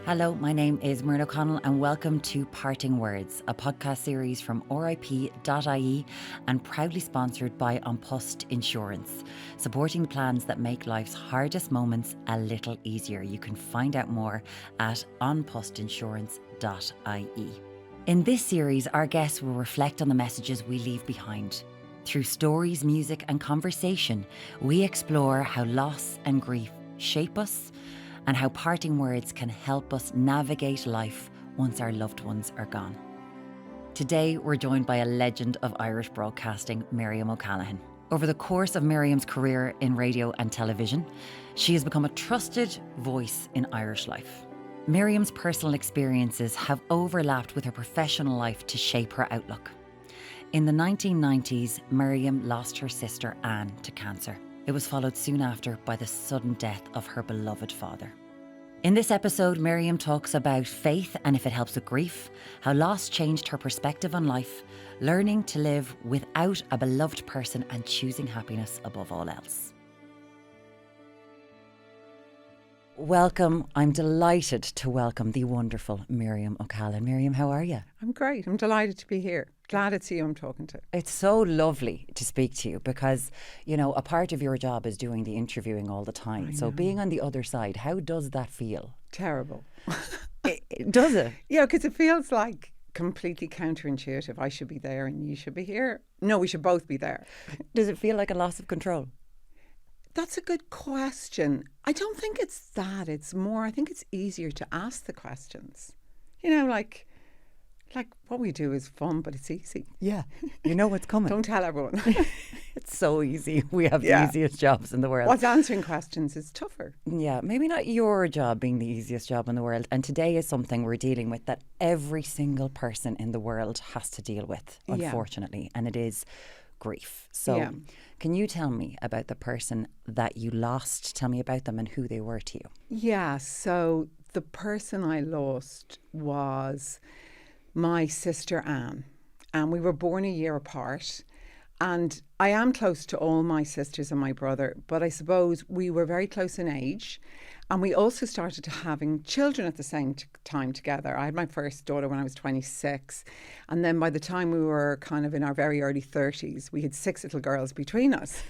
Hello, my name is Miriam O'Callaghan and welcome to Parting Words, a podcast series from RIP.ie and proudly sponsored by An Post Insurance, supporting the plans that make life's hardest moments a little easier. You can find out more at onpostinsurance.ie. In this series, our guests will reflect on the messages we leave behind. Through stories, music and conversation, we explore how loss and grief shape us and how parting words can help us navigate life once our loved ones are gone. Today, we're joined by a legend of Irish broadcasting, Miriam O'Callaghan. Over the course of Miriam's career in radio and television, she has become a trusted voice in Irish life. Miriam's personal experiences have overlapped with her professional life to shape her outlook. In the 1990s, Miriam lost her sister Anne to cancer. It was followed soon after by the sudden death of her beloved father. In this episode, Miriam talks about faith and if it helps with grief, how loss changed her perspective on life, learning to live without a beloved person and choosing happiness above all else. Welcome. I'm delighted to welcome the wonderful Miriam O'Callaghan. Miriam, how are you? I'm great. I'm delighted to be here. Glad it's you I'm talking to. It's so lovely to speak to you because, you know, a part of your job is doing the interviewing all the time. So being on the other side, how does that feel? Terrible. Does it? Yeah, because it feels like completely counterintuitive. I should be there and you should be here. No, we should both be there. Does it feel like a loss of control? That's a good question. I don't think it's that. It's more, I think it's easier to ask the questions. You know, like what we do is fun, but it's easy. Yeah. You know what's coming. Don't tell everyone. It's so easy. We have the easiest jobs in the world. What's answering questions is tougher. Yeah, maybe not your job being the easiest job in the world. And today is something we're dealing with that every single person in the world has to deal with, unfortunately. And it is grief. So can you tell me about the person that you lost? Tell me about them and who they were to you. Yeah, so the person I lost was my sister Anne, and we were born a year apart. And I am close to all my sisters and my brother, but I suppose we were very close in age. And we also started having children at the same time together. I had my first daughter when I was 26. And then by the time we were kind of in our very early 30s, we had 6 little girls between us.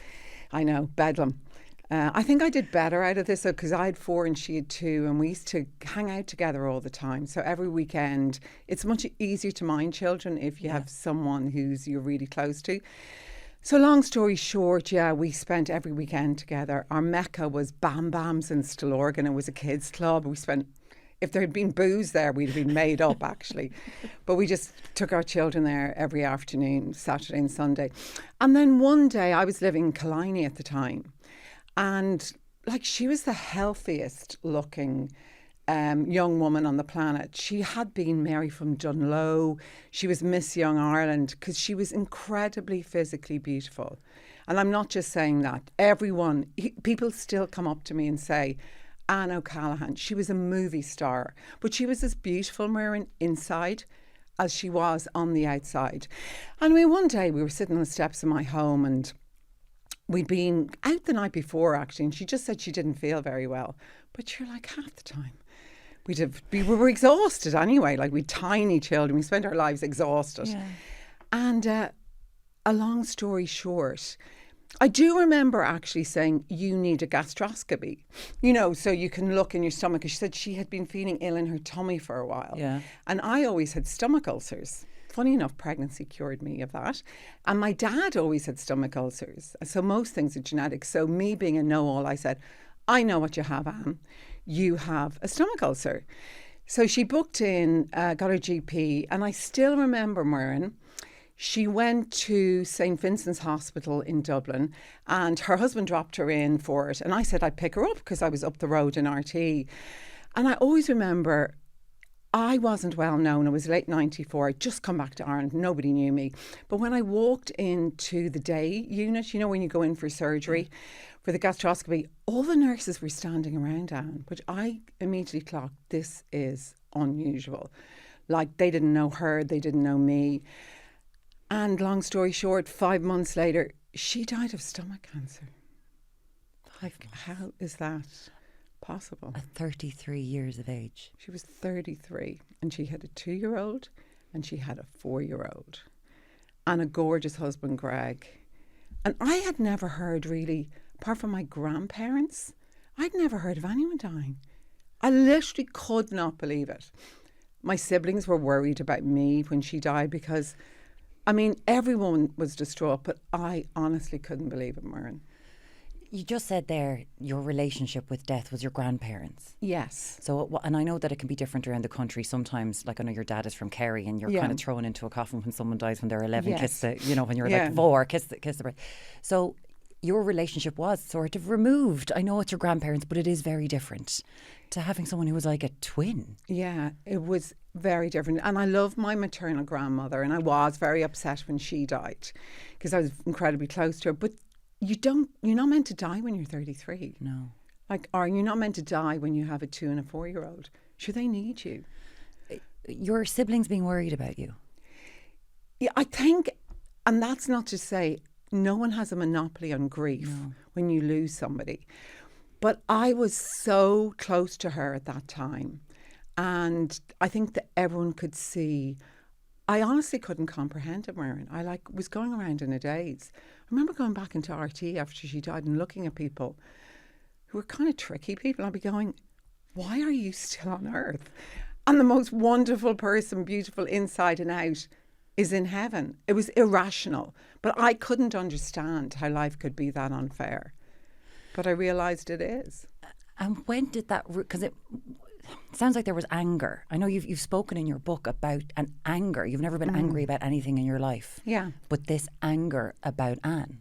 I know, bedlam. I think I did better out of this because I had 4 and she had 2, and we used to hang out together all the time. So every weekend, it's much easier to mind children if you have someone you're really close to. So long story short, we spent every weekend together. Our mecca was Bam Bams in Stillorgan. It was a kids' club. If there had been booze there, we'd have been made up actually. But we just took our children there every afternoon, Saturday and Sunday. And then one day, I was living in Killiney at the time. And she was the healthiest looking young woman on the planet. She had been Mary from Dunlow. She was Miss Young Ireland because she was incredibly physically beautiful. And I'm not just saying that. People still come up to me and say, Anne O'Callaghan, she was a movie star, but she was as beautiful, Miriam, inside as she was on the outside. And one day we were sitting on the steps of my home and we'd been out the night before, actually, and she just said she didn't feel very well. But you're like, half the time, we were exhausted anyway. We'd tiny children. We spent our lives exhausted. Yeah. And a long story short, I do remember actually saying, you need a gastroscopy, so you can look in your stomach. She said she had been feeling ill in her tummy for a while. Yeah. And I always had stomach ulcers. Funny enough, pregnancy cured me of that. And my dad always had stomach ulcers. So most things are genetic. So me being a know-all, I said, I know what you have, Anne. You have a stomach ulcer. So she booked in, got her GP. And I still remember, Miriam, she went to St. Vincent's Hospital in Dublin and her husband dropped her in for it. And I said I'd pick her up because I was up the road in RT. And I always remember I wasn't well known. It was late 94. I'd just come back to Ireland. Nobody knew me. But when I walked into the day unit, when you go in for surgery, for the gastroscopy, all the nurses were standing around Anne, which I immediately clocked, this is unusual. They didn't know her, they didn't know me. And long story short, 5 months later, she died of stomach cancer. How is that possible? At 33 years of age. She was 33 and she had a 2-year-old and she had a 4-year-old and a gorgeous husband, Greg. And I had never heard really, apart from my grandparents, I'd never heard of anyone dying. I literally could not believe it. My siblings were worried about me when she died because, I mean, everyone was distraught, but I honestly couldn't believe it, Miriam. You just said there your relationship with death was your grandparents. Yes. So, and I know that it can be different around the country. Sometimes, like I know your dad is from Kerry, and you're kind of thrown into a coffin when someone dies when they're 11. Yes. Kiss the, when you're like 4, kiss the breath. So, your relationship was sort of removed. I know it's your grandparents, but it is very different to having someone who was like a twin. Yeah, it was very different. And I love my maternal grandmother, and I was very upset when she died because I was incredibly close to her. But you're not meant to die when you're 33. No. Or you're not meant to die when you have a 2 and a 4-year-old. Sure, they need you. Your siblings being worried about you? Yeah, I think, and that's not to say no one has a monopoly on grief when you lose somebody. But I was so close to her at that time. And I think that everyone could see. I honestly couldn't comprehend it, Miriam. I was going around in a daze. I remember going back into RT after she died and looking at people who were kind of tricky people. I'd be going, why are you still on earth? And the most wonderful person, beautiful inside and out, is in heaven. It was irrational. But I couldn't understand how life could be that unfair. But I realised it is. And when did that... Because it sounds like there was anger. I know you've spoken in your book about an anger. You've never been angry about anything in your life. Yeah. But this anger about Anne.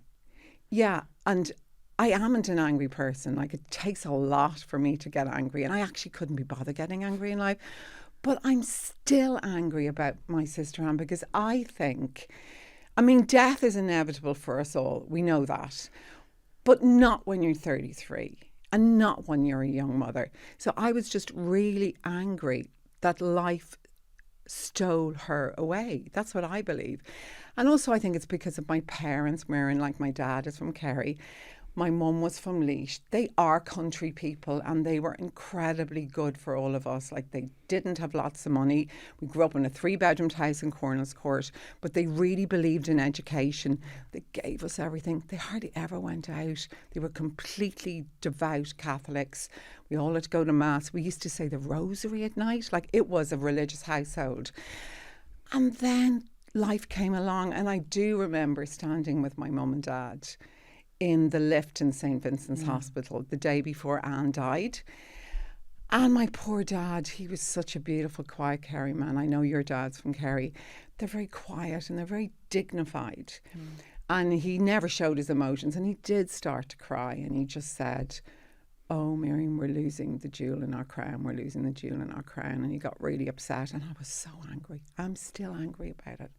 Yeah, and I amn't an angry person. Like, it takes a lot for me to get angry, and I actually couldn't be bothered getting angry in life. But I'm still angry about my sister Anne because I think, I mean, death is inevitable for us all. We know that. But not when you're 33 and not when you're a young mother. So I was just really angry that life stole her away. That's what I believe. And also I think it's because of my parents, Miriam, like my dad is from Kerry. My mum was from Laois. They are country people and they were incredibly good for all of us. Like, they didn't have lots of money. We grew up in a 3-bedroomed house in Cornels Court, but they really believed in education. They gave us everything. They hardly ever went out. They were completely devout Catholics. We all had to go to Mass. We used to say the rosary at night. Like, it was a religious household. And then life came along, and I do remember standing with my mum and dad in the lift in St. Vincent's Hospital the day before Anne died. And my poor dad, he was such a beautiful, quiet Kerry man. I know your dad's from Kerry. They're very quiet and they're very dignified. And he never showed his emotions. And he did start to cry. And he just said, oh, Miriam, we're losing the jewel in our crown. We're losing the jewel in our crown. And he got really upset. And I was so angry. I'm still angry about it.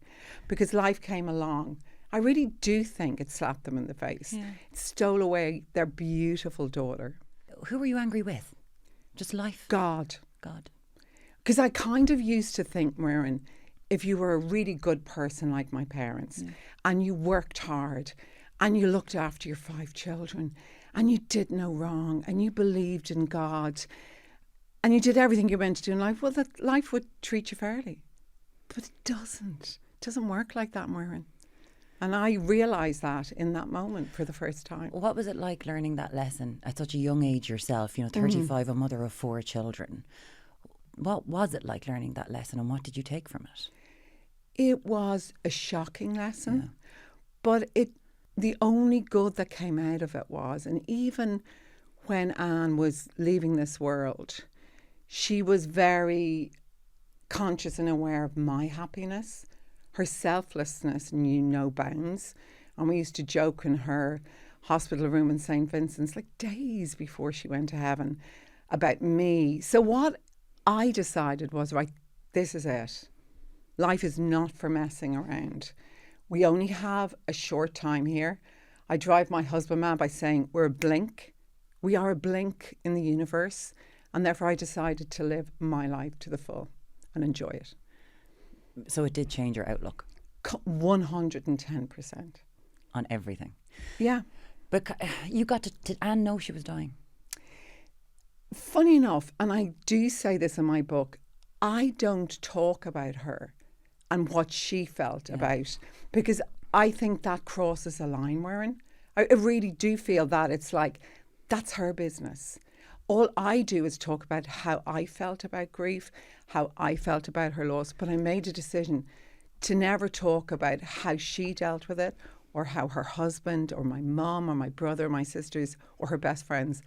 Because life came along. I really do think it slapped them in the face. Yeah. It stole away their beautiful daughter. Who were you angry with? Just life? God. Because I kind of used to think, Miriam, if you were a really good person like my parents and you worked hard and you looked after your 5 children and you did no wrong and you believed in God and you did everything you meant to do in life, well, that life would treat you fairly. But it doesn't. It doesn't work like that, Miriam. And I realised that in that moment for the first time. What was it like learning that lesson at such a young age yourself, 35, a mother of 4 children? What was it like learning that lesson and what did you take from it? It was a shocking lesson, but the only good that came out of it was, and even when Anne was leaving this world, she was very conscious and aware of my happiness. Her selflessness knew no bounds. And we used to joke in her hospital room in St. Vincent's, like days before she went to heaven, about me. So what I decided was, right, this is it. Life is not for messing around. We only have a short time here. I drive my husband mad by saying we're a blink. We are a blink in the universe. And therefore I decided to live my life to the full and enjoy it. So it did change your outlook? 110%. On everything? Yeah. But you got to... Did Anne know she was dying? Funny enough, and I do say this in my book, I don't talk about her and what she felt about, because I think that crosses a line, Warren. I really do feel that it's like, that's her business. All I do is talk about how I felt about grief, how I felt about her loss, but I made a decision to never talk about how she dealt with it, or how her husband or my mum or my brother or my sisters or her best friends,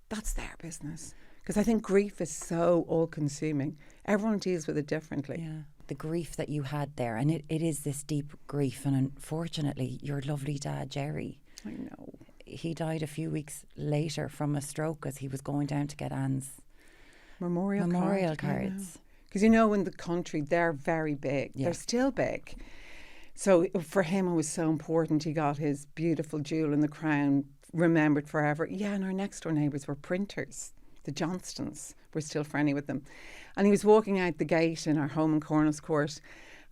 that's their business. Because I think grief is so all-consuming. Everyone deals with it differently. Yeah. The grief that you had there, and it is this deep grief, and unfortunately your lovely dad Jerry, I know, he died a few weeks later from a stroke as he was going down to get Anne's memorial cards. Because you know, in the country they're very big. They're still big. So for him it was so important he got his beautiful jewel in the crown remembered forever. Yeah, and our next door neighbours were printers. The Johnstons, we're still friendly with them. And he was walking out the gate in our home in Cornels Court,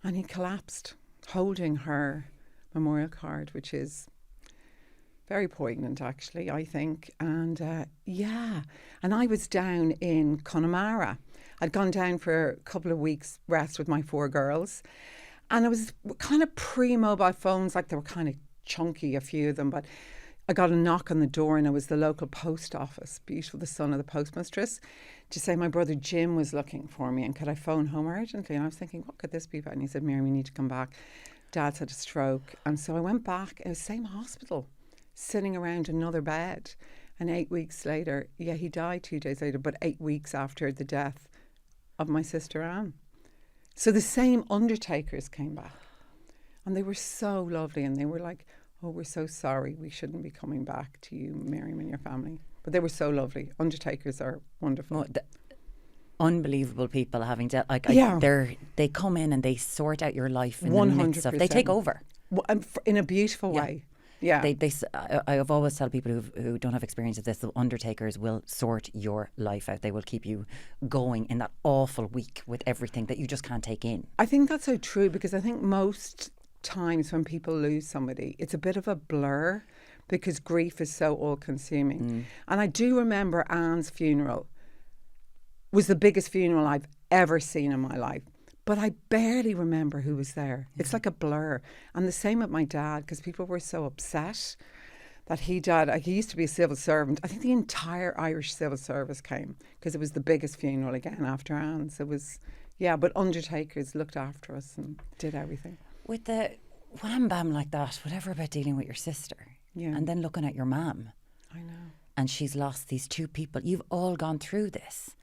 and he collapsed holding her memorial card, which is very poignant, actually, I think. And and I was down in Connemara. I'd gone down for a couple of weeks rest with my 4 girls, and it was kind of pre-mobile phones, like they were kind of chunky, a few of them, but I got a knock on the door, and it was the local post office, beautiful, the son of the postmistress, to say my brother Jim was looking for me and could I phone home urgently. And I was thinking, what could this be about? And he said, Miriam, you need to come back. Dad's had a stroke. And so I went back. It was the same hospital, sitting around another bed. And 8 weeks later, he died 2 days later, but 8 weeks after the death of my sister Anne. So the same undertakers came back. And they were so lovely. And they were like, oh, we're so sorry. We shouldn't be coming back to you, Miriam, and your family. But they were so lovely. Undertakers are wonderful. Oh, unbelievable people having to, they come in and they sort out your life in 100%. The midst of, they take over. In a beautiful way. Yeah. I have always told people who don't have experience of this, the undertakers will sort your life out. They will keep you going in that awful week with everything that you just can't take in. I think that's so true, because I think most times when people lose somebody, it's a bit of a blur, because grief is so all-consuming. And I do remember Anne's funeral was the biggest funeral I've ever seen in my life, but I barely remember who was there. It's like a blur. And the same with my dad, because people were so upset that he died. Like, he used to be a civil servant. I think the entire Irish civil service came, because it was the biggest funeral again after Anne's. It was, but undertakers looked after us and did everything. With the wham bam like that, whatever about dealing with your sister, and then looking at your mum. I know. And she's lost these 2 people. You've all gone through this.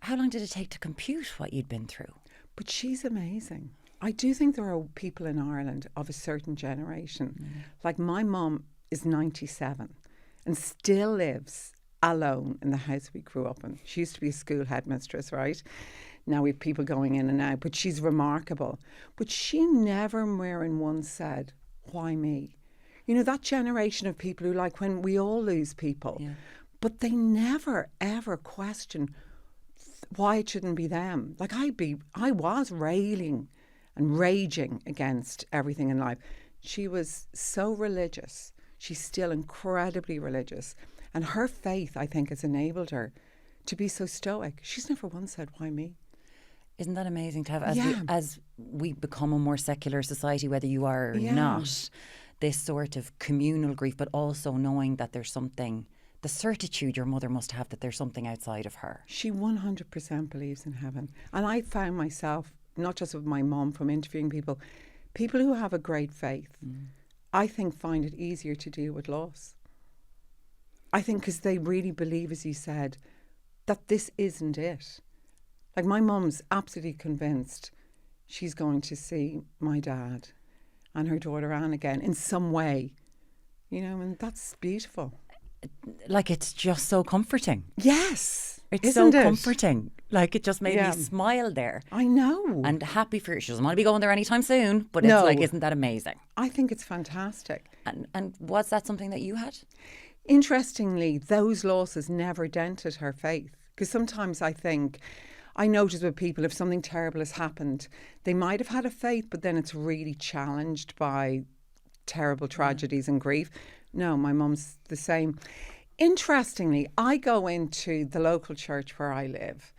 How long did it take to compute what you'd been through? But she's amazing. I do think there are people in Ireland of a certain generation. Like my mum is 97 and still lives alone in the house we grew up in. She used to be a school headmistress, right? Now we have people going in and out, but she's remarkable. But she never, Miriam, once said, why me? You know, that generation of people who, like, when we all lose people, but they never, ever question why it shouldn't be them. Like, I was railing and raging against everything in life. She was so religious. She's still incredibly religious. And her faith, I think, has enabled her to be so stoic. She's never once said, why me? Isn't that amazing to have, as we become a more secular society, whether you are or not, this sort of communal grief, but also knowing that there's something, the certitude your mother must have that there's something outside of her. She 100% believes in heaven. And I found myself, not just with my mum, from interviewing people who have a great faith, I think find it easier to deal with loss. I think because they really believe, as you said, that this isn't it. Like, my mum's absolutely convinced she's going to see my dad and her daughter Anne again in some way, you know, and that's beautiful. Like, it's just so comforting. Yes. It's so comforting. Like, it just made me smile there. I know. And happy for her. She doesn't want to be going there anytime soon, but it's like, isn't that amazing? I think it's fantastic. And was that something that you had? Interestingly, those losses never dented her faith. Because sometimes I notice with people, if something terrible has happened, they might have had a faith, but then it's really challenged by terrible tragedies and grief. No, my mum's the same. Interestingly, I go into the local church where I live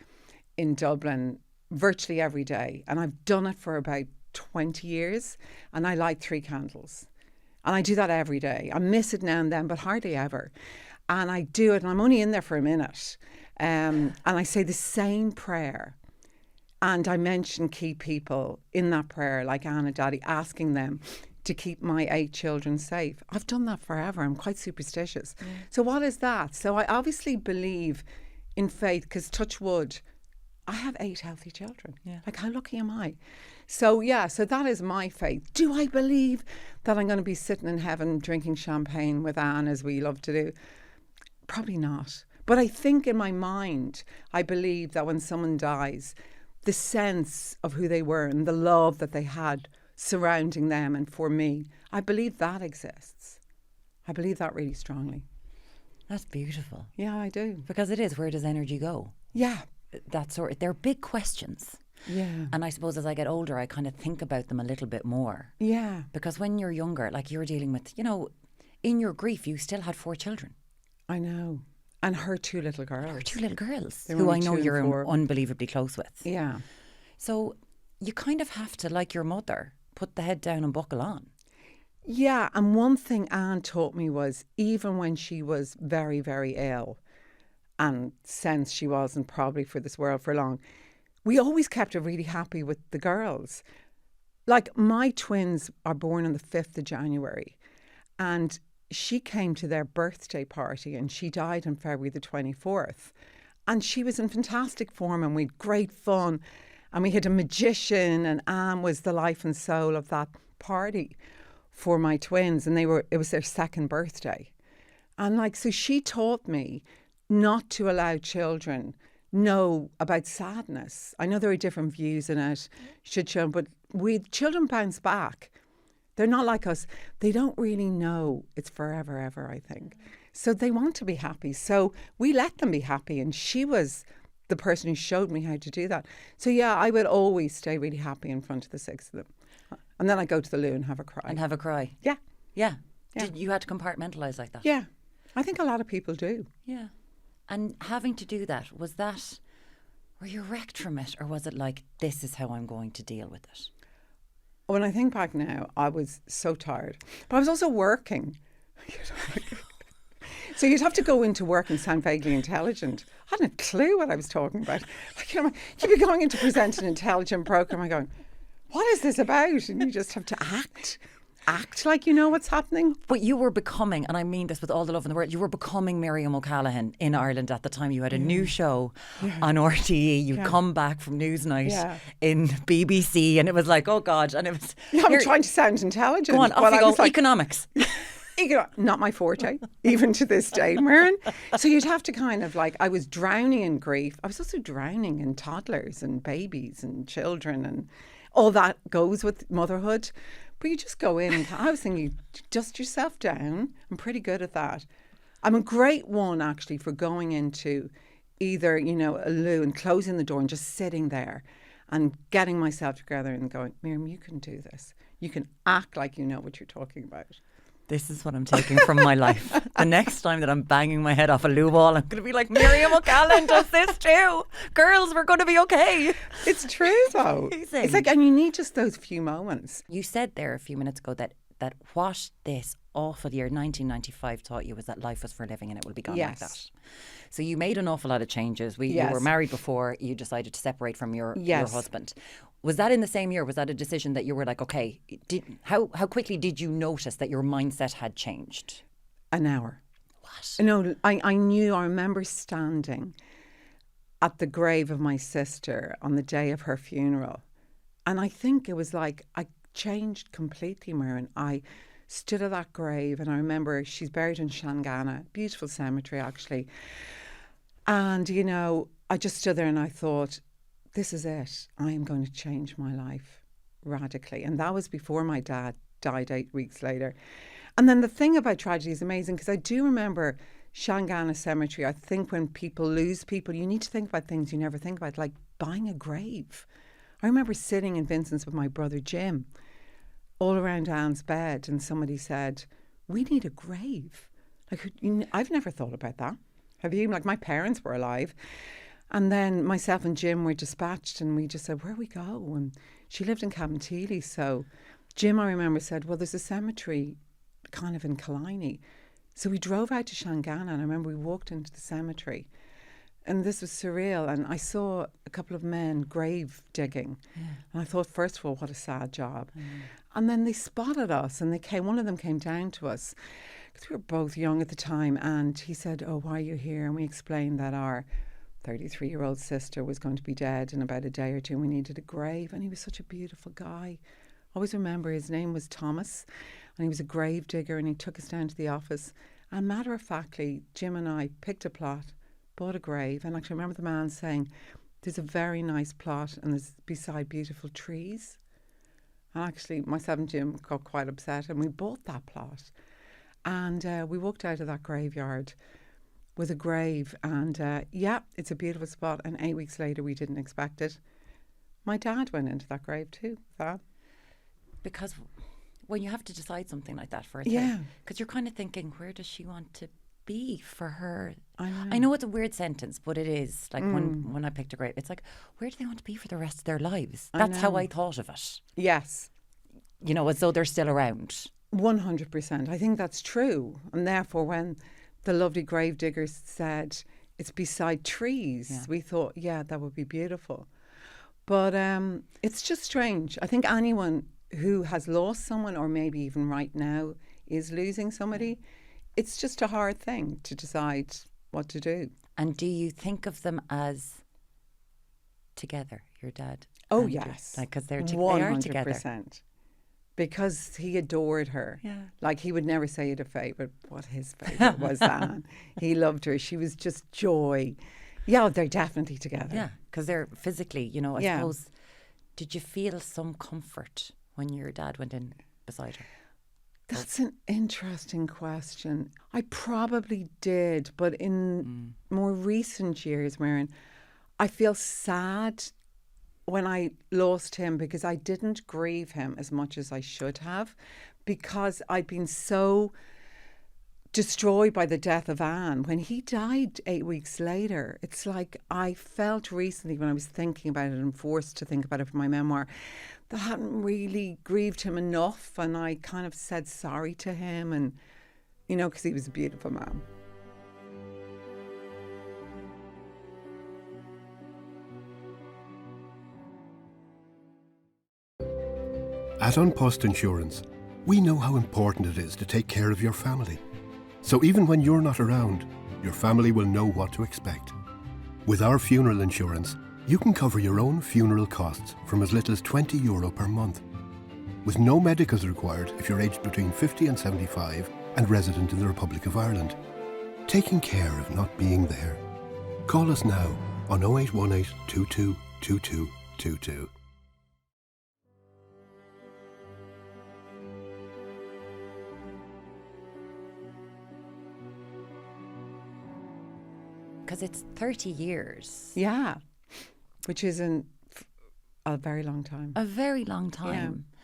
in Dublin virtually every day, and I've done it for about 20 years, and I light 3 candles. And I do that every day. I miss it now and then, but hardly ever. And I do it, and I'm only in there for a minute. And I say the same prayer. And I mention key people in that prayer, like Anne and Daddy, asking them to keep my 8 children safe. I've done that forever. I'm quite superstitious. So what is that? So I obviously believe in faith, because touch wood, I have 8 healthy children. Yeah. Like, how lucky am I? So, yeah, so that is my faith. Do I believe that I'm going to be sitting in heaven drinking champagne with Anne, as we love to do? Probably not. But I think in my mind, I believe that when someone dies, the sense of who they were and the love that they had surrounding them and for me, I believe that exists. I believe that really strongly. That's beautiful. Yeah, I do. Because it is, where does energy go? Yeah. They're big questions. Yeah. And I suppose as I get older, I kind of think about them a little bit more. Yeah. Because when you're younger, like you're dealing with, in your grief, you still had 4 children. I know. And her 2 little girls. Her 2 little girls, They're who only I know 2 and you're 4. unbelievably close with. Yeah. So you kind of have to, like your mother, put the head down and buckle on. Yeah. And one thing Anne taught me was, even when she was very, very ill, and since she wasn't probably for this world for long, we always kept her really happy with the girls. Like, my twins are born on the 5th of January, and she came to their birthday party, and she died on February the 24th. And she was in fantastic form, and we had great fun. And we had a magician, and Anne was the life and soul of that party for my twins. And it was their 2nd birthday. And so she taught me not to allow children know about sadness. I know there are different views in it, but children bounce back. They're not like us. They don't really know it's forever, ever, I think. So they want to be happy. So we let them be happy. And she was the person who showed me how to do that. So, yeah, I would always stay really happy in front of the 6 of them. And then I go to the loo and have a cry. And have a cry. Yeah. Yeah. Yeah. You had to compartmentalise like that? Yeah. I think a lot of people do. Yeah. And having to do that, were you wrecked from it? Or was it like, this is how I'm going to deal with it? When I think back now, I was so tired. But I was also working. So you'd have to go into work and sound vaguely intelligent. I hadn't a clue what I was talking about. You'd be going in to present an intelligent programme and going, what is this about? And you just have to act like you know what's happening. But you were becoming, and I mean this with all the love in the world, you were becoming Miriam O'Callaghan in Ireland at the time. You had a new show on RTE. You'd come back from Newsnight in BBC, and it was like, oh God. And it was... I'm trying to sound intelligent. Go on, off you go. Economics. Not my forte, even to this day, Miriam. So you'd have to kind of I was drowning in grief. I was also drowning in toddlers and babies and children, and all that goes with motherhood. But you just go in, and I was thinking, you dust yourself down. I'm pretty good at that. I'm a great one, actually, for going into either, a loo and closing the door and just sitting there and getting myself together and going, Miriam, you can do this. You can act like you know what you're talking about. This is what I'm taking from my life. The next time that I'm banging my head off a loo wall, I'm going to be like, Miriam O'Callaghan does this too. Girls, we're going to be okay. It's true, though. Amazing. It's and you need just those few moments. You said there a few minutes ago that what this awful year, 1995, taught you was that life was for living and it will be gone like that. So you made an awful lot of changes. You were married before. You decided to separate from your husband. Was that in the same year? Was that a decision that you were like, okay, how quickly did you notice that your mindset had changed? An hour. What? No, I knew. I remember standing at the grave of my sister on the day of her funeral. And I think it was like I changed completely, Miriam. I stood at that grave, and I remember she's buried in Shangana, beautiful cemetery actually. And, I just stood there and I thought, this is it. I am going to change my life radically. And that was before my dad died 8 weeks later. And then the thing about tragedy is amazing, because I do remember Shangana Cemetery. I think when people lose people, you need to think about things you never think about, like buying a grave. I remember sitting in Vincent's with my brother Jim, all around Anne's bed, and somebody said, we need a grave. Like, I've never thought about that. Have you? Like, my parents were alive. And then myself and Jim were dispatched, and we just said, where we go? And she lived in Cabinteely. So Jim, I remember, said, well, there's a cemetery kind of in Killiney. So we drove out to Shanganagh, and I remember we walked into the cemetery. And this was surreal. And I saw a couple of men grave digging. Yeah. And I thought, first of all, what a sad job. Mm. And then they spotted us, and one of them came down to us, because we were both young at the time. And he said, oh, why are you here? And we explained that our 33-year-old sister was going to be dead in about a day or two, and we needed a grave. And he was such a beautiful guy. I always remember his name was Thomas, and he was a grave digger, and he took us down to the office. And matter of factly, Jim and I picked a plot, bought a grave, and actually remember the man saying, there's a very nice plot and there's beside beautiful trees. And actually myself and Jim got quite upset, and we bought that plot. And we walked out of that graveyard with a grave, and it's a beautiful spot. And 8 weeks later, we didn't expect it. My dad went into that grave too, Val. Because when you have to decide something like that for a thing, because you're kind of thinking, where does she want to be for her? I know it's a weird sentence, but it is. Like when I picked a grave, it's like, where do they want to be for the rest of their lives? That's how I thought of it. Yes. You know, as though they're still around. 100%. I think that's true. And therefore, when the lovely grave diggers said it's beside trees, we thought, that would be beautiful. But it's just strange. I think anyone who has lost someone, or maybe even right now is losing somebody, it's just a hard thing to decide what to do. And do you think of them as together, your dad? Oh, yes. Because they are 100%. Together. Because he adored her. Yeah. Like, he would never say he had a favourite. What his favourite was, Anne. He loved her. She was just joy. Yeah, they're definitely together. Yeah, because they're physically, I suppose. Did you feel some comfort when your dad went in beside her? That's an interesting question. I probably did, but in more recent years, Miriam, I feel sad when I lost him, because I didn't grieve him as much as I should have, because I'd been so destroyed by the death of Anne. When he died 8 weeks later, it's like I felt recently, when I was thinking about it and forced to think about it for my memoir, that I hadn't really grieved him enough, and I kind of said sorry to him, and because he was a beautiful man. At An Post Insurance, we know how important it is to take care of your family. So even when you're not around, your family will know what to expect. With our funeral insurance, you can cover your own funeral costs from as little as €20 per month. With no medicals required if you're aged between 50 and 75 and resident in the Republic of Ireland. Taking care of not being there. Call us now on 0818 22 22 22. Because it's 30 years. Yeah, which is a very long time. A very long time. Yeah.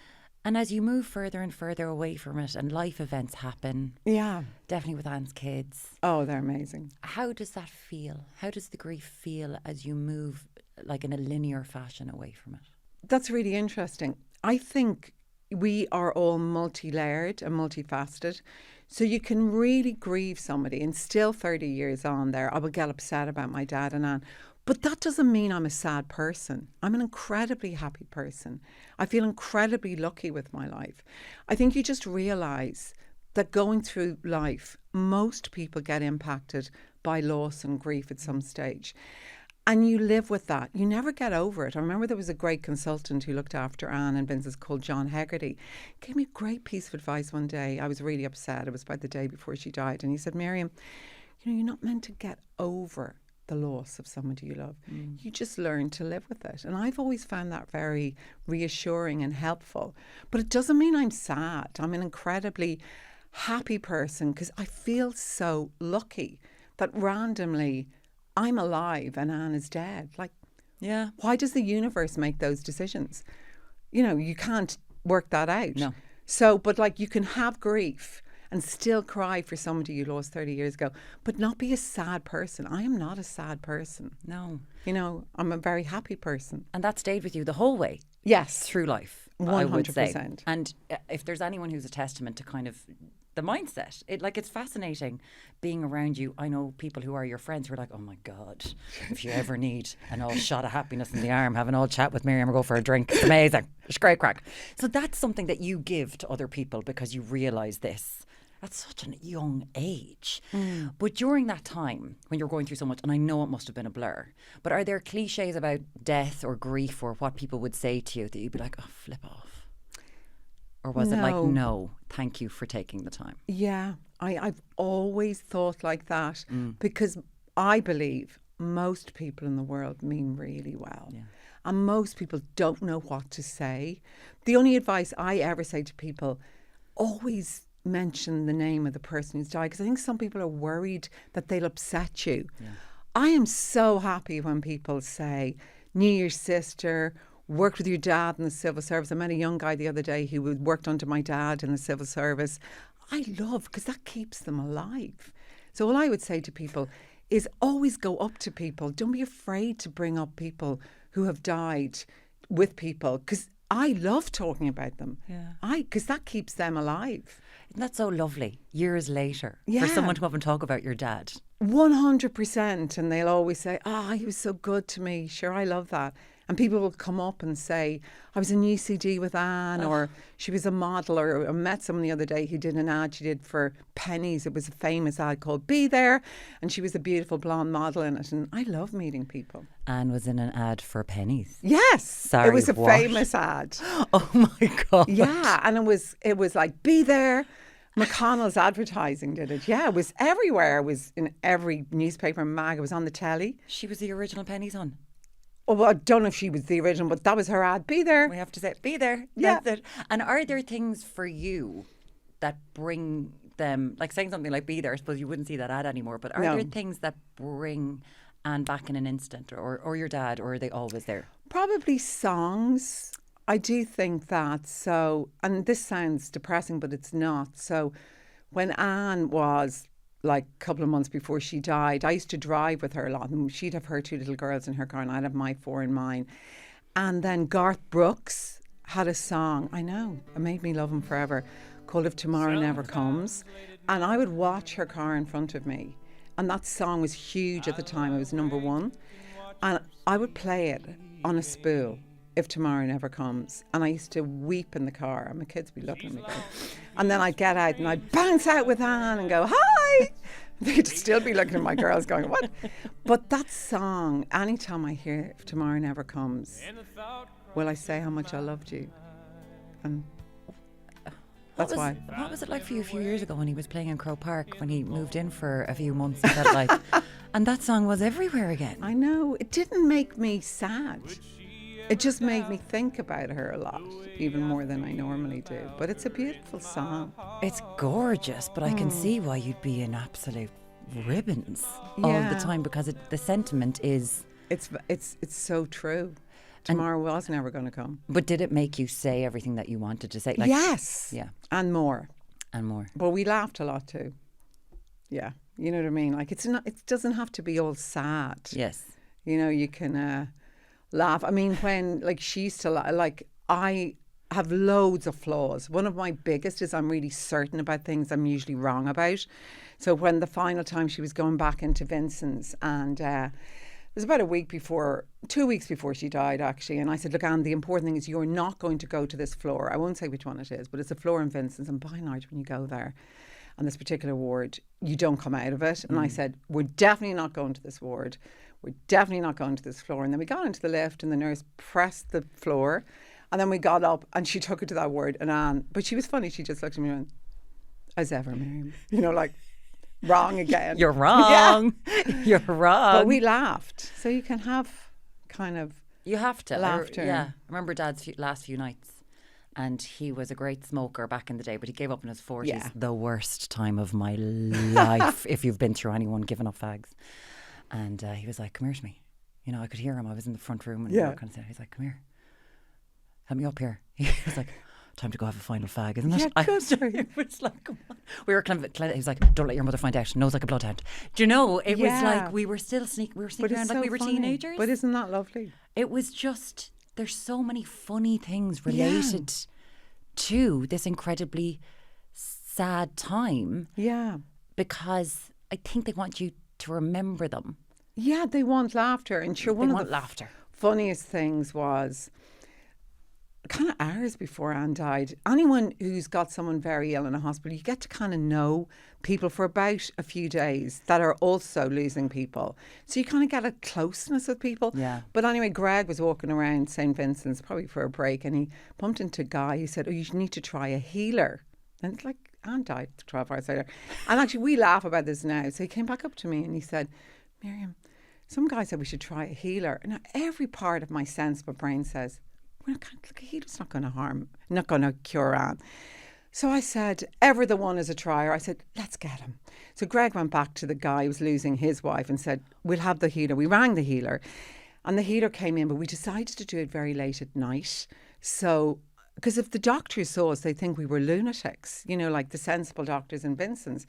And as you move further and further away from it, and life events happen. Yeah. Definitely with Anne's kids. Oh, they're amazing. How does that feel? How does the grief feel as you move, like in a linear fashion, away from it? That's really interesting. I think we are all multi-layered and multifaceted. So you can really grieve somebody, and still 30 years on there, I will get upset about my dad and Anne. But that doesn't mean I'm a sad person. I'm an incredibly happy person. I feel incredibly lucky with my life. I think you just realise that going through life, most people get impacted by loss and grief at some stage. And you live with that. You never get over it. I remember there was a great consultant who looked after Anne and Vince's called John Hegarty. He gave me a great piece of advice one day. I was really upset. It was about the day before she died. And he said, Miriam, you're not meant to get over the loss of somebody you love. You just learn to live with it. And I've always found that very reassuring and helpful. But it doesn't mean I'm sad. I'm an incredibly happy person, because I feel so lucky that randomly I'm alive and Anne is dead. Like, yeah, why does the universe make those decisions? You can't work that out. No. So, but like, you can have grief and still cry for somebody you lost 30 years ago, but not be a sad person. I am not a sad person. No. You know, I'm a very happy person. And that stayed with you the whole way Yes. through life, I would say. 100%. And if there's anyone who's a testament to kind of the mindset, it's fascinating being around you. I know people who are your friends who are like, oh my God, if you ever need an old shot of happiness in the arm, have an old chat with Miriam or go for a drink. It's amazing. It's great crack. So that's something that you give to other people because you realise this at such a young age. But during that time when you're going through so much, and I know it must have been a blur, but are there cliches about death or grief or what people would say to you that you'd be like, oh, flip off? Or was it like, no, thank you for taking the time? Yeah, I've always thought like that because I believe most people in the world mean really well. Yeah. And most people don't know what to say. The only advice I ever say to people, always mention the name of the person who's died, because I think some people are worried that they'll upset you. Yeah. I am so happy when people say, knew your sister, worked with your dad in the civil service. I met a young guy the other day who worked under my dad in the civil service. I love, because that keeps them alive. So all I would say to people is always go up to people. Don't be afraid to bring up people who have died with people, because I love talking about them. Yeah. Because that keeps them alive. Isn't that so lovely? Years later, for someone to come up and talk about your dad. 100%. And they'll always say, he was so good to me. Sure, I love that. And people will come up and say, I was in UCD with Anne, or she was a model, or I met someone the other day who did an ad she did for pennies. It was a famous ad called Be There, and she was a beautiful blonde model in it. And I love meeting people. Anne was in an ad for pennies? Yes. Sorry, it was a what? famous ad. Oh my God. Yeah, and it was like, Be There. McConnell's advertising did it. Yeah, it was everywhere. It was in every newspaper and mag. It was on the telly. She was the original pennies on. Oh, well, I don't know if she was the original, but that was her ad. Be there. We have to say, be there. Yeah. That's it. And are there things for you that bring them, like saying something like be there, I suppose you wouldn't see that ad anymore, but are there things that bring Anne back in an instant, or your dad, or are they always there? Probably songs. I do think that. So, and this sounds depressing, but it's not. So when Anne was like a couple of months before she died, I used to drive with her a lot, and she'd have her two little girls in her car and I'd have my four in mine. And then Garth Brooks had a song, I know, it made me love him forever, called If Tomorrow Never Comes. And I would watch her car in front of me, and that song was huge at the time. It was number one, and I would play it on a spool, If Tomorrow Never Comes. And I used to weep in the car, and my kids would be looking at me going, and then I'd get out and I'd bounce out with Anne and go, hi. They'd still be looking at my girls going, what? But that song, anytime I hear If Tomorrow Never Comes, will I say how much I loved you? And that's why. What was it like for you a few years ago when he was playing in Croke Park, when he moved in for a few months, felt like, and that song was everywhere again? I know. It didn't make me sad. It just made me think about her a lot, even more than I normally do. But it's a beautiful song. It's gorgeous, but I can see why you'd be in absolute ribbons all the time, because the sentiment is... It's so true. Tomorrow was never going to come. But did it make you say everything that you wanted to say? Like, yes. Yeah. And more. And more. But we laughed a lot too. Yeah. You know what I mean? Like, it doesn't have to be all sad. Yes. You know, you can... laugh. I mean, when she used to I have loads of flaws. One of my biggest is I'm really certain about things I'm usually wrong about. So when the final time she was going back into Vincent's, and it was about 2 weeks before she died actually, and I said, look, Anne, the important thing is you're not going to go to this floor. I won't say which one it is, but it's a floor in Vincent's, and by and large when you go there on this particular ward, you don't come out of it. And I said, we're definitely not going to this ward. We're definitely not going to this floor. And then we got into the lift and the nurse pressed the floor, and then we got up and she took it to that word. And Anne, but she was funny, she just looked at me and went, as ever, Miriam. You know, like, wrong again. You're wrong. Yeah. You're wrong. But we laughed. So you can have kind of... You have to. Laughter. Yeah. I remember Dad's last few nights. And he was a great smoker back in the day, but he gave up in his 40s. Yeah. The worst time of my life, if you've been through anyone giving up fags. And he was like, come here to me. You know, I could hear him. I was in the front room and we were kind of saying, he's like, come here. Help me up here. He was like, time to go have a final fag, isn't it? Yeah, It was like, come on. We were kind of, he was like, don't let your mother find out. Nose like a bloodhound. Do you know? It was like we were still sneaking around like we were teenagers. But isn't that lovely? It was just, there's so many funny things related to this incredibly sad time. Yeah. Because I think they want you to remember them. Yeah, they want laughter. And sure, one of the laughter. Funniest things was kind of hours before Anne died. Anyone who's got someone very ill in a hospital, you get to kind of know people for about a few days that are also losing people. So you kind of get a closeness with people. Yeah. But anyway, Greg was walking around St. Vincent's probably for a break, and he bumped into a guy who said, oh, you need to try a healer. And it's like, Anne died 12 hours later. And actually, we laugh about this now. So he came back up to me and he said, Miriam, some guy said we should try a healer. And now every part of my sensible brain says, well, a healer's not going to cure Anne. So I said, ever the one as a trier, I said, let's get him. So Greg went back to the guy who was losing his wife and said, we'll have the healer. We rang the healer and the healer came in, but we decided to do it very late at night. So, because if the doctors saw us, they think we were lunatics, you know, like the sensible doctors in Vincent's.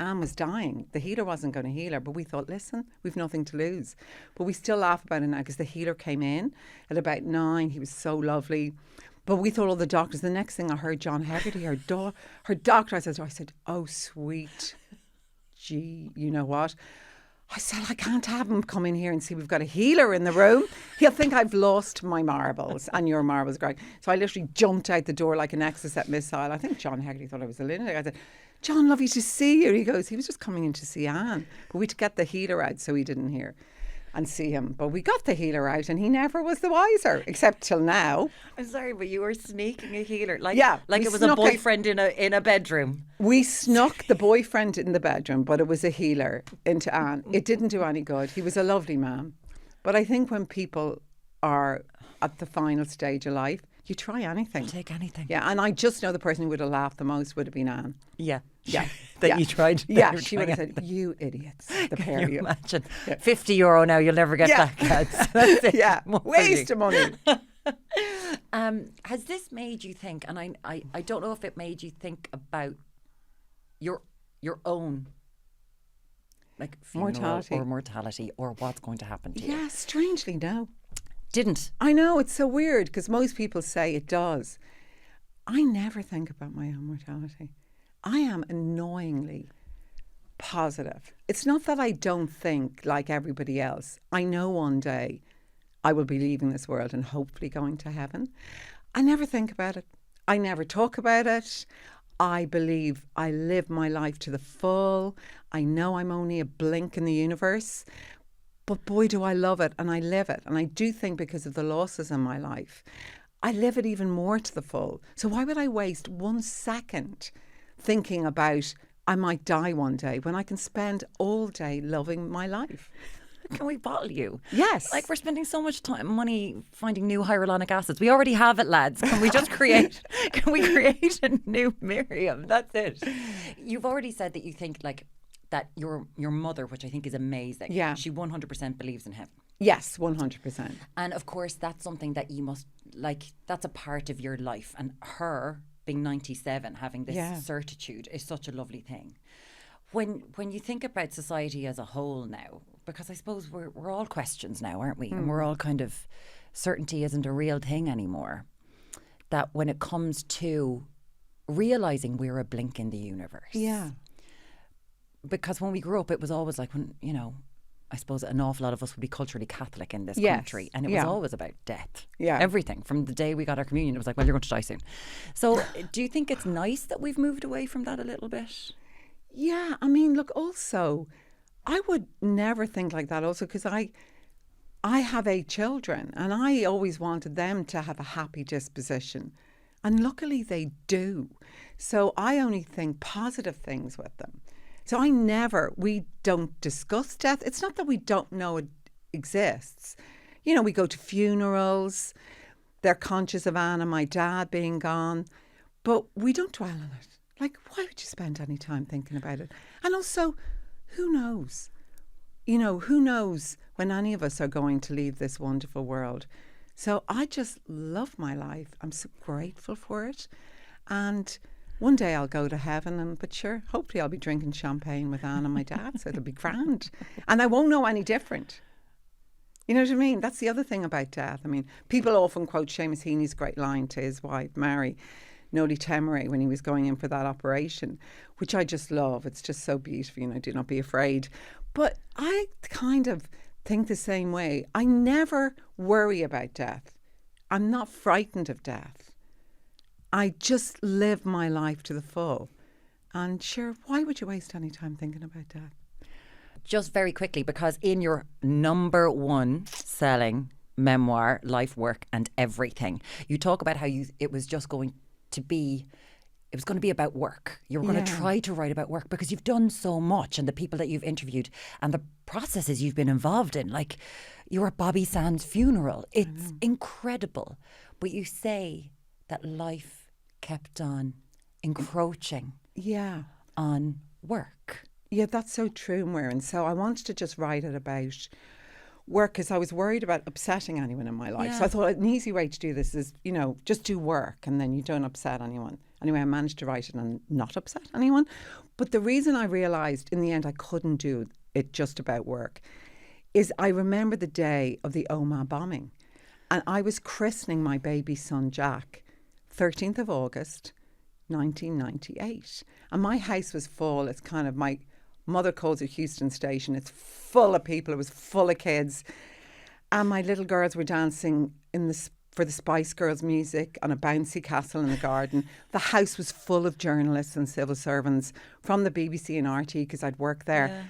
Anne was dying. The healer wasn't going to heal her, but we thought, listen, we've nothing to lose. But we still laugh about it now because the healer came in at about 9. He was so lovely. But we thought all the doctors, the next thing I heard John Hegarty, her doctor, I said, oh, sweet, gee, you know what? I said, I can't have him come in here and see we've got a healer in the room. He'll think I've lost my marbles and your marbles, Greg. So I literally jumped out the door like an Exocet missile. I think John Hegarty thought I was a lunatic. I said, John, lovely to see you. He goes, he was just coming in to see Anne. But we had to get the healer out so he didn't hear and see him. But we got the healer out and he never was the wiser, except till now. I'm sorry, but you were sneaking a healer. Like it was a boyfriend in a bedroom. We snuck the boyfriend in the bedroom, but it was a healer into Anne. It didn't do any good. He was a lovely man. But I think when people are at the final stage of life, you try anything. I'll take anything. Yeah, and I just know the person who would have laughed the most would have been Anne. Yeah. Yeah. You tried. Yeah, she would have said, you idiots, the pair of you. Imagine. Yeah. €50 now, you'll never get back, lads. That's it. Yeah, waste of money. Has this made you think, and I don't know if it made you think about your own like mortality or what's going to happen to you? Yeah, strangely, no. Didn't. I know, it's so weird because most people say it does. I never think about my own mortality. I am annoyingly positive. It's not that I don't think like everybody else. I know one day I will be leaving this world and hopefully going to heaven. I never think about it. I never talk about it. I believe I live my life to the full. I know I'm only a blink in the universe. But boy, do I love it and I live it. And I do think because of the losses in my life, I live it even more to the full. So why would I waste 1 second thinking about I might die one day when I can spend all day loving my life? Can we bottle you? Yes. Like we're spending so much money finding new hyaluronic acids. We already have it, lads. Can we just create a new Miriam? That's it. You've already said that you think like that your mother, which I think is amazing. Yeah. She 100% believes in heaven. Yes, 100%. And of course, that's something that you must, like, that's a part of your life. And her being 97, having this certitude is such a lovely thing. When you think about society as a whole now, because I suppose we're all questions now, aren't we? And we're all kind of, certainty isn't a real thing anymore. That when it comes to realising we're a blink in the universe. Yeah. Because when we grew up, it was always like, when, you know, I suppose an awful lot of us would be culturally Catholic in this country. And it was always about death. Yeah. Everything. From the day we got our communion, it was like, well, you're going to die soon. So do you think it's nice that we've moved away from that a little bit? Yeah. I mean, look, also, I would never think like that also because I have 8 children and I always wanted them to have a happy disposition. And luckily they do. So I only think positive things with them. So we don't discuss death. It's not that we don't know it exists. You know, we go to funerals. They're conscious of Anne and my dad being gone. But we don't dwell on it. Like, why would you spend any time thinking about it? And also, who knows? You know, who knows when any of us are going to leave this wonderful world? So I just love my life. I'm so grateful for it. And one day I'll go to heaven, but sure, hopefully I'll be drinking champagne with Anne and my dad, so it'll be grand. And I won't know any different. You know what I mean? That's the other thing about death. I mean, people often quote Seamus Heaney's great line to his wife, Mary, Noli Temere, when he was going in for that operation, which I just love. It's just so beautiful, do not be afraid. But I kind of think the same way. I never worry about death. I'm not frightened of death. I just live my life to the full. And sure, why would you waste any time thinking about death? Just very quickly, because in your number one selling memoir, Life, Work and Everything, you talk about how it was going to be about work. You were going to try to write about work because you've done so much, and the people that you've interviewed and the processes you've been involved in. Like, you were at Bobby Sands' funeral. It's incredible. But you say that life kept on encroaching on work. Yeah, that's so true, Miriam. So I wanted to just write it about work because I was worried about upsetting anyone in my life. So I thought an easy way to do this is, just do work and then you don't upset anyone. Anyway, I managed to write it and not upset anyone. But the reason I realised in the end I couldn't do it just about work is I remember the day of the Omagh bombing. And I was christening my baby son, Jack, 13th of August, 1998. And my house was full. It's kind of my mother calls it Houston Station. It's full of people. It was full of kids. And my little girls were dancing for the Spice Girls music on a bouncy castle in the garden. The house was full of journalists and civil servants from the BBC and RT because I'd worked there. Yeah.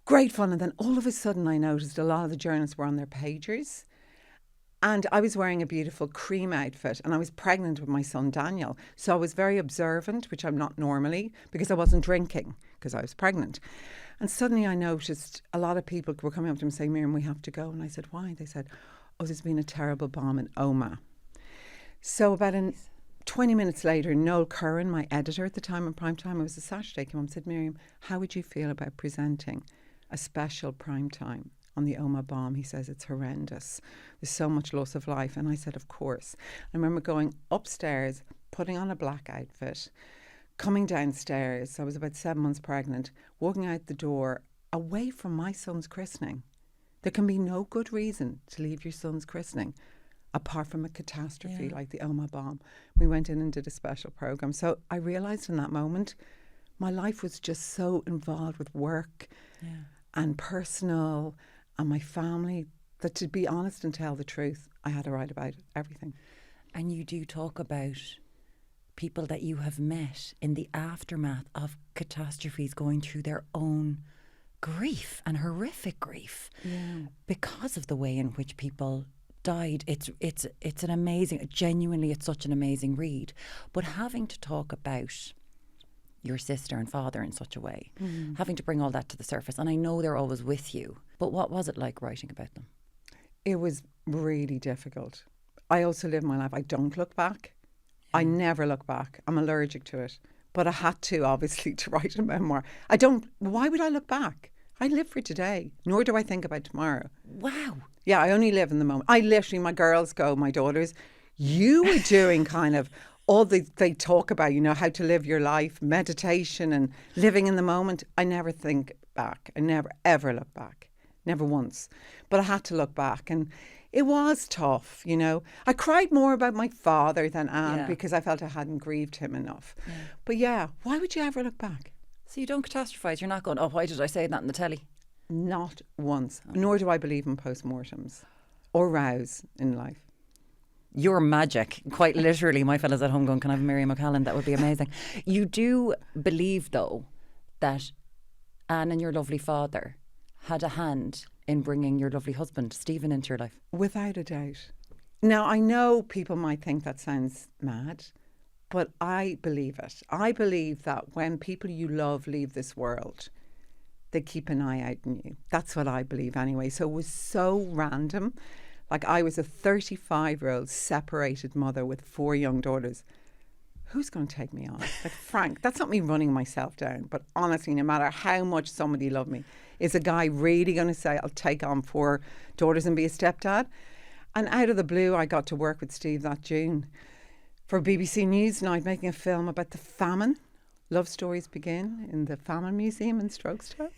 Great fun. And then all of a sudden I noticed a lot of the journalists were on their pagers. And I was wearing a beautiful cream outfit and I was pregnant with my son Daniel. So I was very observant, which I'm not normally, because I wasn't drinking because I was pregnant. And suddenly I noticed a lot of people were coming up to me saying, Miriam, we have to go. And I said, why? They said, oh, there's been a terrible bomb in Omagh. So about 20 minutes later, Noel Curran, my editor at the time in Primetime, it was a Saturday, came on and said, Miriam, how would you feel about presenting a special Primetime on the Omagh bomb? He says, it's horrendous. There's so much loss of life. And I said, of course. I remember going upstairs, putting on a black outfit, coming downstairs. I was about 7 months pregnant, walking out the door away from my son's christening. There can be no good reason to leave your son's christening apart from a catastrophe like the Omagh bomb. We went in and did a special programme. So I realised in that moment, my life was just so involved with work and personal and my family, that to be honest and tell the truth, I had to write about everything. And you do talk about people that you have met in the aftermath of catastrophes going through their own grief and horrific grief because of the way in which people died. It's an amazing, genuinely, it's such an amazing read. But having to talk about your sister and father in such a way, having to bring all that to the surface. And I know they're always with you, but what was it like writing about them? It was really difficult. I also live my life. I don't look back. I never look back. I'm allergic to it. But I had to, obviously, to write a memoir. Why would I look back? I live for today, nor do I think about tomorrow. Wow. Yeah, I only live in the moment. My girls go, my daughters, you were doing kind of all they talk about, how to live your life, meditation and living in the moment. I never think back. I never, ever look back. Never once. But I had to look back and it was tough, I cried more about my father than Anne because I felt I hadn't grieved him enough. Yeah. But why would you ever look back? So you don't catastrophise? You're not going, oh, why did I say that in the telly? Not once. Oh. Nor do I believe in postmortems or rows in life. You're magic, quite literally. My fella's at home going, can I have Miriam O'Callaghan? That would be amazing. You do believe, though, that Anne and your lovely father had a hand in bringing your lovely husband, Stephen, into your life? Without a doubt. Now, I know people might think that sounds mad, but I believe it. I believe that when people you love leave this world, they keep an eye out on you. That's what I believe anyway. So it was so random. Like, I was a 35-year-old separated mother with 4 young daughters. Who's going to take me on? Like, Frank, that's not me running myself down. But honestly, no matter how much somebody loved me, is a guy really going to say, I'll take on 4 daughters and be a stepdad? And out of the blue, I got to work with Steve that June for BBC Newsnight, making a film about the famine. Love stories begin in the Famine Museum in Strokestown.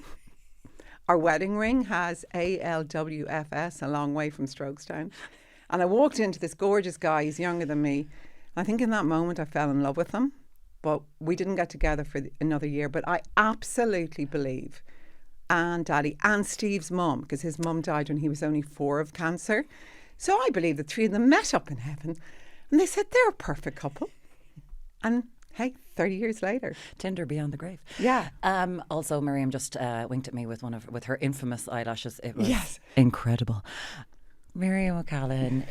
Our wedding ring has ALWFS, a long way from Strokestown. And I walked into this gorgeous guy, he's younger than me. I think in that moment I fell in love with him, but we didn't get together for another year. But I absolutely believe Anne, Daddy and Steve's mum, because his mum died when he was only 4 of cancer. So I believe the 3 of them met up in heaven and they said they're a perfect couple. And hey, 30 years later. Tinder beyond the grave. Yeah. Also, Miriam just winked at me with with her infamous eyelashes. It was Yes. incredible. Miriam O'Callaghan,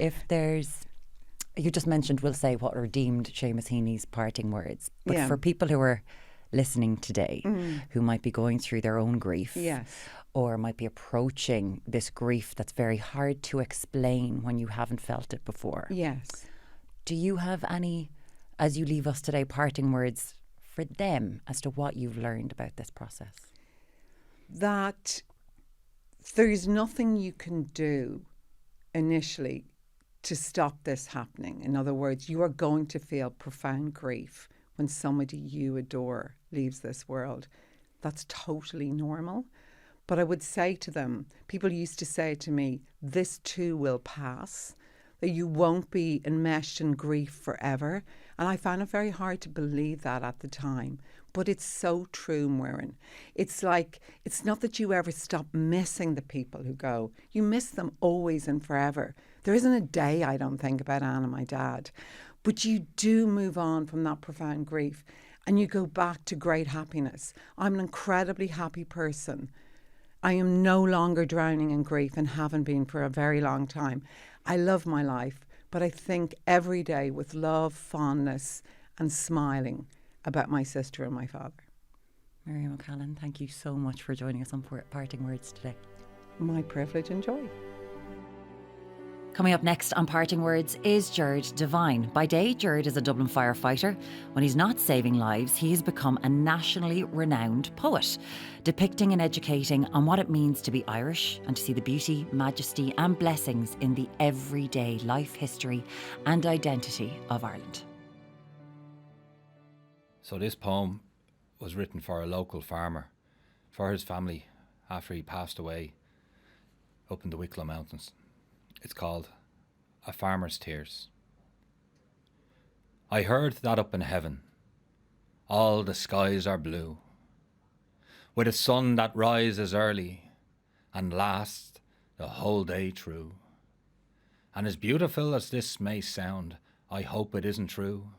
you just mentioned, we'll say, what are deemed Seamus Heaney's parting words. But Yeah. for people who are listening today, who might be going through their own grief, Yes. or might be approaching this grief that's very hard to explain when you haven't felt it before. Yes. Do you have any, as you leave us today, parting words for them as to what you've learned about this process? That there's nothing you can do initially to stop this happening. In other words, you are going to feel profound grief when somebody you adore leaves this world. That's totally normal. But I would say to them, people used to say to me, this too will pass, that you won't be enmeshed in grief forever. And I found it very hard to believe that at the time. But it's so true, Muireann. It's like, it's not that you ever stop missing the people who go. You miss them always and forever. There isn't a day I don't think about Anne and my dad. But you do move on from that profound grief and you go back to great happiness. I'm an incredibly happy person. I am no longer drowning in grief and haven't been for a very long time. I love my life, but I think every day with love, fondness and smiling about my sister and my father. Miriam O'Callaghan, thank you so much for joining us on Parting Words today. My privilege and joy. Coming up next on Parting Words is Gerard Devine. By day, Gerard is a Dublin firefighter. When he's not saving lives, he has become a nationally renowned poet, depicting and educating on what it means to be Irish and to see the beauty, majesty and blessings in the everyday life history and identity of Ireland. So this poem was written for a local farmer, for his family after he passed away up in the Wicklow Mountains. It's called A Farmer's Tears. I heard that up in heaven, all the skies are blue, with a sun that rises early and lasts the whole day through. And as beautiful as this may sound, I hope it isn't true.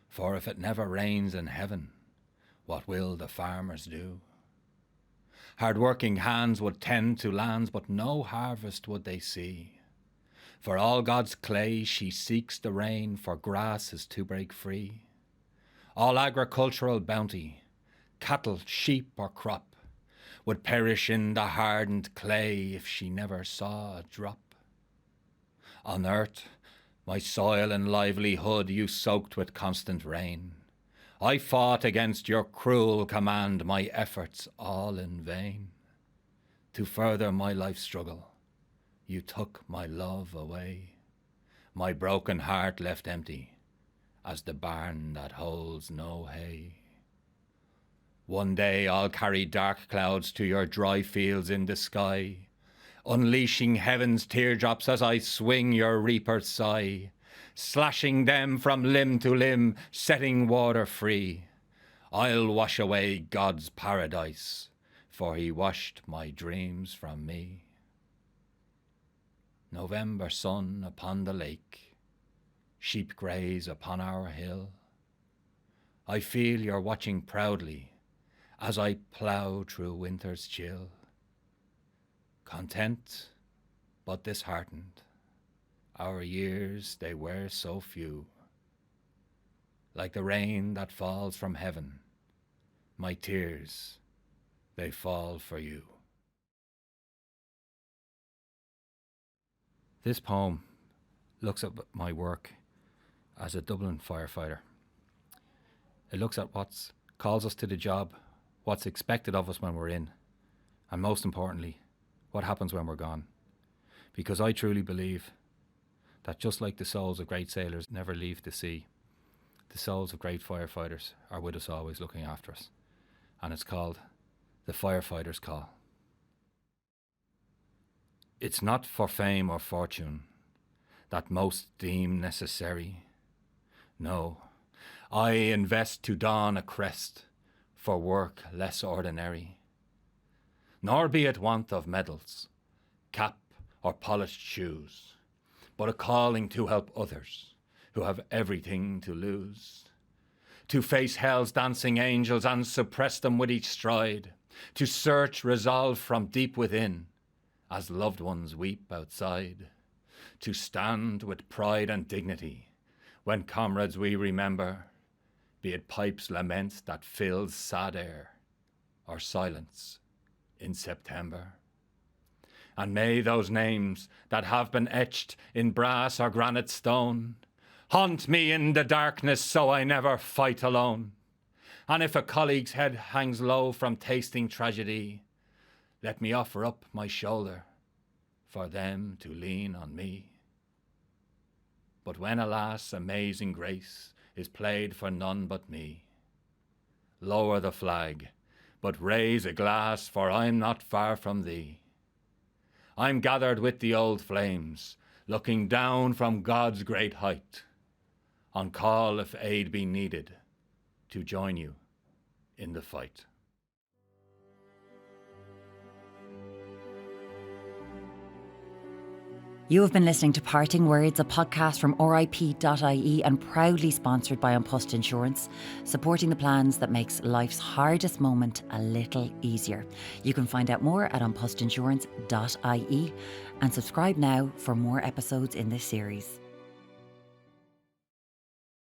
For if it never rains in heaven, what will the farmers do? Hard-working hands would tend to lands, but no harvest would they see. For all God's clay she seeks the rain, for grass is to break free. All agricultural bounty, cattle, sheep or crop, would perish in the hardened clay if she never saw a drop. On earth, my soil and livelihood you soaked with constant rain. I fought against your cruel command, my efforts all in vain. To further my life struggle, you took my love away. My broken heart left empty as the barn that holds no hay. One day I'll carry dark clouds to your dry fields in the sky, unleashing heaven's teardrops as I swing your reaper's sigh, slashing them from limb to limb, setting water free. I'll wash away God's paradise, for he washed my dreams from me. November sun upon the lake, sheep graze upon our hill. I feel you're watching proudly as I plough through winter's chill. Content, but disheartened, our years they were so few. Like the rain that falls from heaven, my tears, they fall for you. This poem looks at my work as a Dublin firefighter. It looks at what calls us to the job, what's expected of us when we're in, and most importantly, what happens when we're gone. Because I truly believe that just like the souls of great sailors never leave the sea, the souls of great firefighters are with us always, looking after us. And it's called The Firefighter's Call. It's not for fame or fortune that most deem necessary. No, I invest to don a crest for work less ordinary. Nor be it want of medals, cap or polished shoes, but a calling to help others who have everything to lose. To face hell's dancing angels and suppress them with each stride. To search resolve from deep within as loved ones weep outside. To stand with pride and dignity when comrades we remember, be it pipes' lament that fills sad air or silence in September. And may those names that have been etched in brass or granite stone haunt me in the darkness so I never fight alone. And if a colleague's head hangs low from tasting tragedy, let me offer up my shoulder for them to lean on me. But when, alas, amazing grace is played for none but me, lower the flag, but raise a glass, for I'm not far from thee. I'm gathered with the old flames, looking down from God's great height, on call if aid be needed, to join you in the fight. You have been listening to Parting Words, a podcast from RIP.ie and proudly sponsored by Post Insurance, supporting the plans that makes life's hardest moment a little easier. You can find out more at postinsurance.ie and subscribe now for more episodes in this series.